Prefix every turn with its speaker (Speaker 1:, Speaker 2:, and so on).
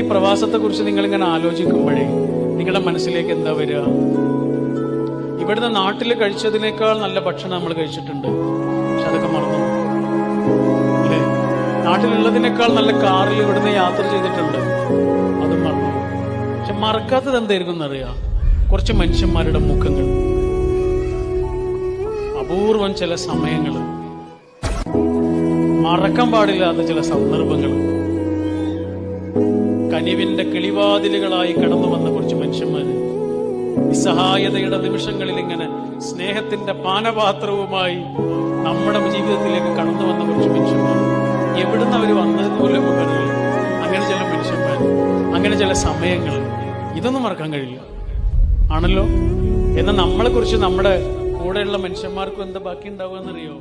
Speaker 1: ഈ പ്രവാസത്തെക്കുറിച്ച് നിങ്ങളിങ്ങനെ ആലോചിക്കുമ്പോഴേ നിങ്ങളുടെ മനസ്സിലേക്ക് എന്താ വരിക? ഇവിടുന്ന് നാട്ടിൽ കഴിച്ചതിനേക്കാൾ നല്ല ഭക്ഷണം നമ്മൾ കഴിച്ചിട്ടുണ്ട്, പക്ഷെ അതൊക്കെ മറന്നു അല്ലേ? നാട്ടിലുള്ളതിനേക്കാൾ നല്ല കാറിൽ ഇവിടുന്ന് യാത്ര ചെയ്തിട്ടുണ്ട്, അതും മറന്നു. പക്ഷെ മറക്കാത്തത് എന്തായിരിക്കും എന്നറിയാം? കുറച്ച് മനുഷ്യന്മാരുടെ മുഖങ്ങൾ, അപൂർവം ചില സമയങ്ങൾ, മറക്കാൻ പാടില്ലാത്ത ചില സന്ദർഭങ്ങൾ, കനിവിന്റെ കിളിവാതിലുകളായി കടന്നു വന്ന കുറച്ച് മനുഷ്യന്മാര്, നിസ്സഹായതയുടെ നിമിഷങ്ങളിൽ ഇങ്ങനെ സ്നേഹത്തിന്റെ പാനപാത്രവുമായി നമ്മുടെ ജീവിതത്തിലേക്ക് കടന്നു വന്ന കുറച്ച് മനുഷ്യന്മാർ. എവിടുന്ന് അവർ വന്നതെന്ന് പോലും അറിയില്ല. അങ്ങനെ ചില മനുഷ്യന്മാർ, അങ്ങനെ ചില സമയങ്ങൾ, ഇതൊന്നും മറക്കാൻ കഴിയില്ല ആണല്ലോ. എന്നാൽ നമ്മളെ കുറിച്ച് നമ്മുടെ കൂടെയുള്ള മനുഷ്യന്മാർക്കും എന്താ ബാക്കി ഉണ്ടാവുക എന്നറിയോ?